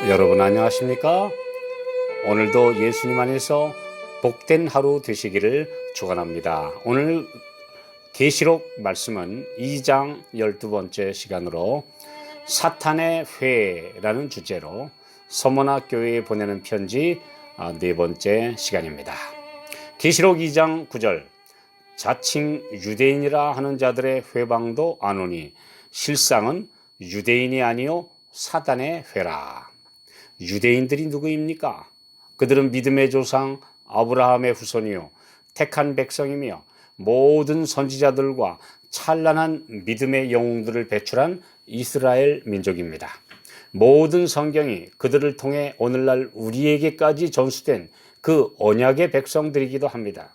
여러분 안녕하십니까? 오늘도 예수님 안에서 복된 하루 되시기를 축원합니다. 오늘 계시록 말씀은 2장 12번째 시간으로 사탄의 회라는 주제로 서머나 교회에 보내는 편지 네 번째 시간입니다. 계시록 2장 9절 자칭 유대인이라 하는 자들의 회방도 안 오니 실상은 유대인이 아니요 사단의 회라. 유대인들이 누구입니까? 그들은 믿음의 조상 아브라함의 후손이요 택한 백성이며 모든 선지자들과 찬란한 믿음의 영웅들을 배출한 이스라엘 민족입니다. 모든 성경이 그들을 통해 오늘날 우리에게까지 전수된 그 언약의 백성들이기도 합니다.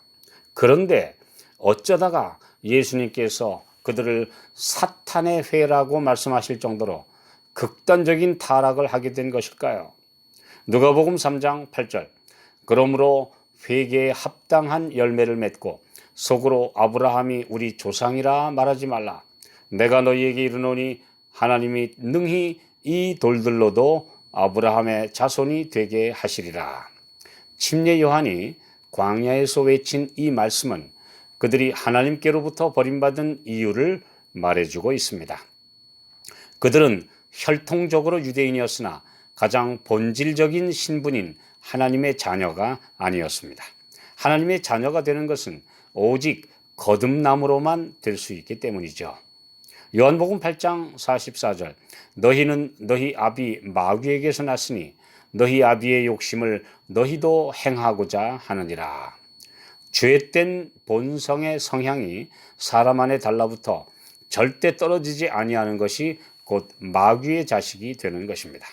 그런데 어쩌다가 예수님께서 그들을 사탄의 회라고 말씀하실 정도로 극단적인 타락을 하게 된 것일까요? 누가복음 3장 8절 그러므로 회개에 합당한 열매를 맺고 속으로 아브라함이 우리 조상이라 말하지 말라. 내가 너희에게 이르노니 하나님이 능히 이 돌들로도 아브라함의 자손이 되게 하시리라. 침례 요한이 광야에서 외친 이 말씀은 그들이 하나님께로부터 버림받은 이유를 말해주고 있습니다. 그들은 혈통적으로 유대인이었으나 가장 본질적인 신분인 하나님의 자녀가 아니었습니다. 하나님의 자녀가 되는 것은 오직 거듭남으로만 될 수 있기 때문이죠. 요한복음 8장 44절 너희는 너희 아비 마귀에게서 났으니 너희 아비의 욕심을 너희도 행하고자 하느니라. 죄된 본성의 성향이 사람 안에 달라붙어 절대 떨어지지 아니하는 것이 곧 마귀의 자식이 되는 것입니다.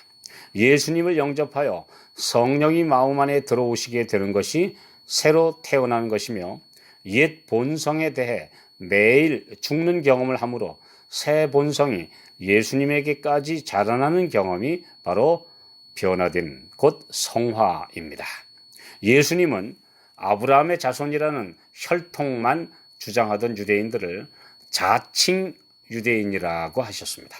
예수님을 영접하여 성령이 마음 안에 들어오시게 되는 것이 새로 태어나는 것이며 옛 본성에 대해 매일 죽는 경험을 하므로 새 본성이 예수님에게까지 자라나는 경험이 바로 변화됨, 곧 성화입니다. 예수님은 아브라함의 자손이라는 혈통만 주장하던 유대인들을 자칭 유대인이라고 하셨습니다.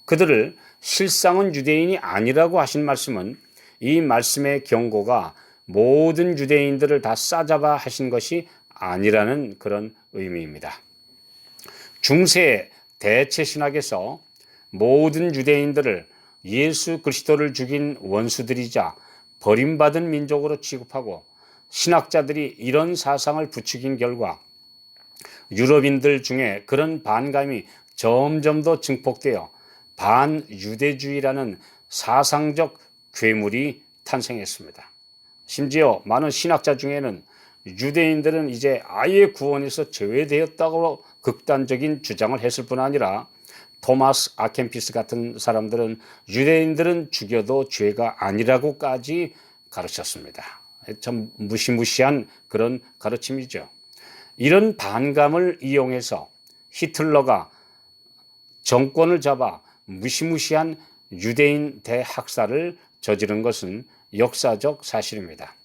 그들을 실상은 유대인이 아니라고 하신 말씀은 이 말씀의 경고가 모든 유대인들을 다 싸잡아 하신 것이 아니라는 그런 의미입니다. 중세 대체 신학에서 모든 유대인들을 예수 그리스도를 죽인 원수들이자 버림받은 민족으로 취급하고 신학자들이 이런 사상을 부추긴 결과 유럽인들 중에 그런 반감이 점점 더 증폭되어 반유대주의라는 사상적 괴물이 탄생했습니다. 심지어 많은 신학자 중에는 유대인들은 이제 아예 구원에서 제외되었다고 극단적인 주장을 했을 뿐 아니라 토마스 아켄피스 같은 사람들은 유대인들은 죽여도 죄가 아니라고까지 가르쳤습니다. 참 무시무시한 그런 가르침이죠. 이런 반감을 이용해서 히틀러가 정권을 잡아 무시무시한 유대인 대학살을 저지른 것은 역사적 사실입니다.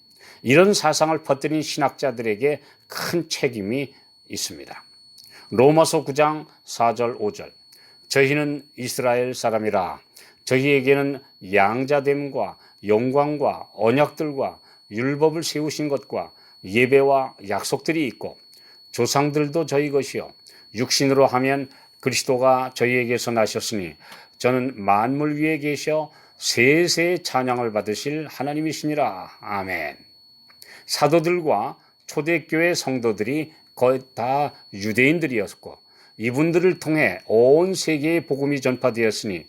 이런 사상을 퍼뜨린 신학자들에게 큰 책임이 있습니다. 로마서 9장 4절 5절 저희는 이스라엘 사람이라 저희에게는 양자됨과 영광과 언약들과 율법을 세우신 것과 예배와 약속들이 있고 조상들도 저희 것이요 육신으로 하면 그리스도가 저희에게서 나셨으니 저는 만물 위에 계셔 세세 찬양을 받으실 하나님이시니라. 아멘. 사도들과 초대교회 성도들이 거의 다 유대인들이었고 이분들을 통해 온 세계에 복음이 전파되었으니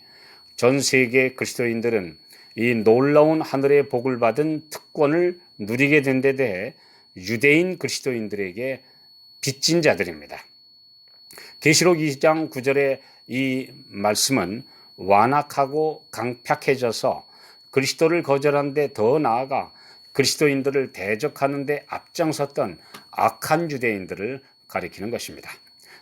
전 세계 그리스도인들은 이 놀라운 하늘의 복을 받은 특권을 누리게 된 데 대해 유대인 그리스도인들에게 빚진 자들입니다. 계시록 2장 9절의 이 말씀은 완악하고 강팍해져서 그리스도를 거절한 데 더 나아가 그리스도인들을 대적하는 데 앞장섰던 악한 유대인들을 가리키는 것입니다.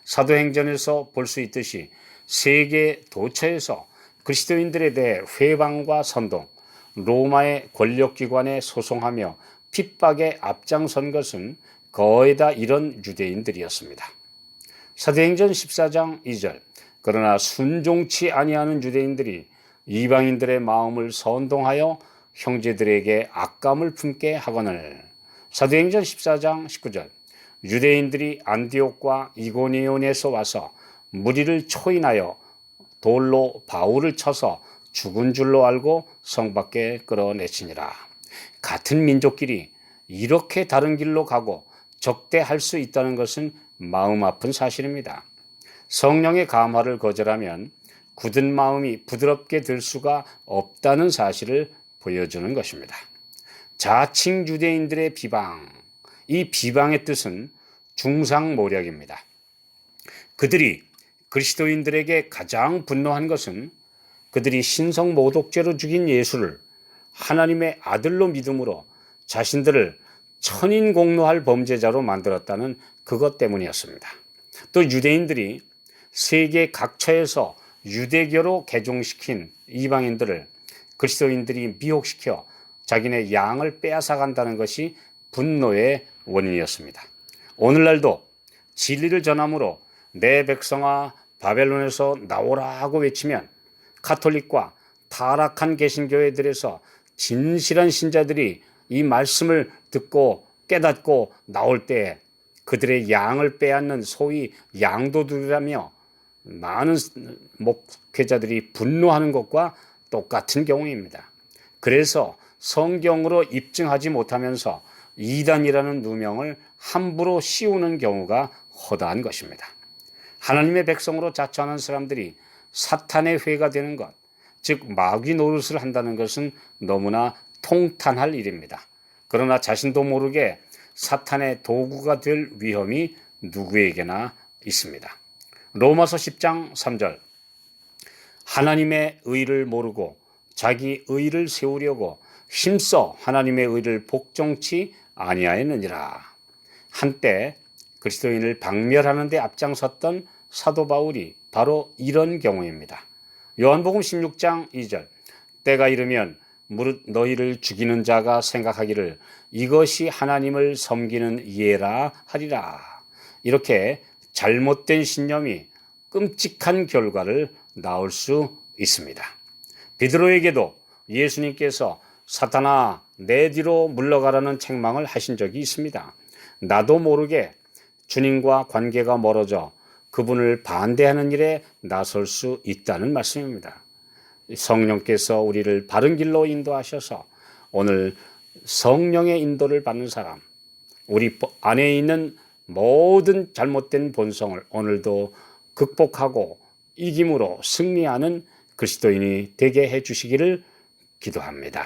사도행전에서 볼 수 있듯이 세계 도처에서 그리스도인들에 대해 회방과 선동, 로마의 권력기관에 소송하며 핍박에 앞장선 것은 거의 다 이런 유대인들이었습니다. 사도행전 14장 2절 그러나 순종치 아니하는 유대인들이 이방인들의 마음을 선동하여 형제들에게 악감을 품게 하거늘. 사도행전 14장 19절. 유대인들이 안디옥과 이고니온에서 와서 무리를 초인하여 돌로 바울을 쳐서 죽은 줄로 알고 성 밖에 끌어내치니라. 같은 민족끼리 이렇게 다른 길로 가고 적대할 수 있다는 것은 마음 아픈 사실입니다. 성령의 감화를 거절하면 굳은 마음이 부드럽게 될 수가 없다는 사실을 보여주는 것입니다. 자칭 유대인들의 비방, 이 비방의 뜻은 중상모략입니다. 그들이 그리스도인들에게 가장 분노한 것은 그들이 신성모독죄로 죽인 예수를 하나님의 아들로 믿음으로 자신들을 천인공노할 범죄자로 만들었다는 그것 때문이었습니다. 또 유대인들이 세계 각처에서 유대교로 개종시킨 이방인들을 그리스도인들이 미혹시켜 자기네 양을 빼앗아간다는 것이 분노의 원인이었습니다. 오늘날도 진리를 전함으로 내 백성아 바벨론에서 나오라고 외치면 가톨릭과 타락한 개신교회들에서 진실한 신자들이 이 말씀을 듣고 깨닫고 나올 때에 그들의 양을 빼앗는 소위 양도들이라며 많은 목회자들이 분노하는 것과 똑같은 경우입니다. 그래서 성경으로 입증하지 못하면서 이단이라는 누명을 함부로 씌우는 경우가 허다한 것입니다. 하나님의 백성으로 자처하는 사람들이 사탄의 회가 되는 것, 즉 마귀 노릇을 한다는 것은 너무나 통탄할 일입니다. 그러나 자신도 모르게 사탄의 도구가 될 위험이 누구에게나 있습니다. 로마서 10장 3절. 하나님의 의를 모르고 자기 의를 세우려고 힘써 하나님의 의를 복종치 아니하였느니라. 한때 그리스도인을 박멸하는 데 앞장섰던 사도 바울이 바로 이런 경우입니다. 요한복음 16장 2절. 때가 이르면 무릇 너희를 죽이는 자가 생각하기를 이것이 하나님을 섬기는 예라 하리라. 이렇게 잘못된 신념이 끔찍한 결과를 낳을 수 있습니다. 베드로에게도 예수님께서 사탄아 내 뒤로 물러가라는 책망을 하신 적이 있습니다. 나도 모르게 주님과 관계가 멀어져 그분을 반대하는 일에 나설 수 있다는 말씀입니다. 성령께서 우리를 바른 길로 인도하셔서 오늘 성령의 인도를 받는 사람, 우리 안에 있는 모든 잘못된 본성을 오늘도 극복하고 이김으로 승리하는 그리스도인이 되게 해주시기를 기도합니다.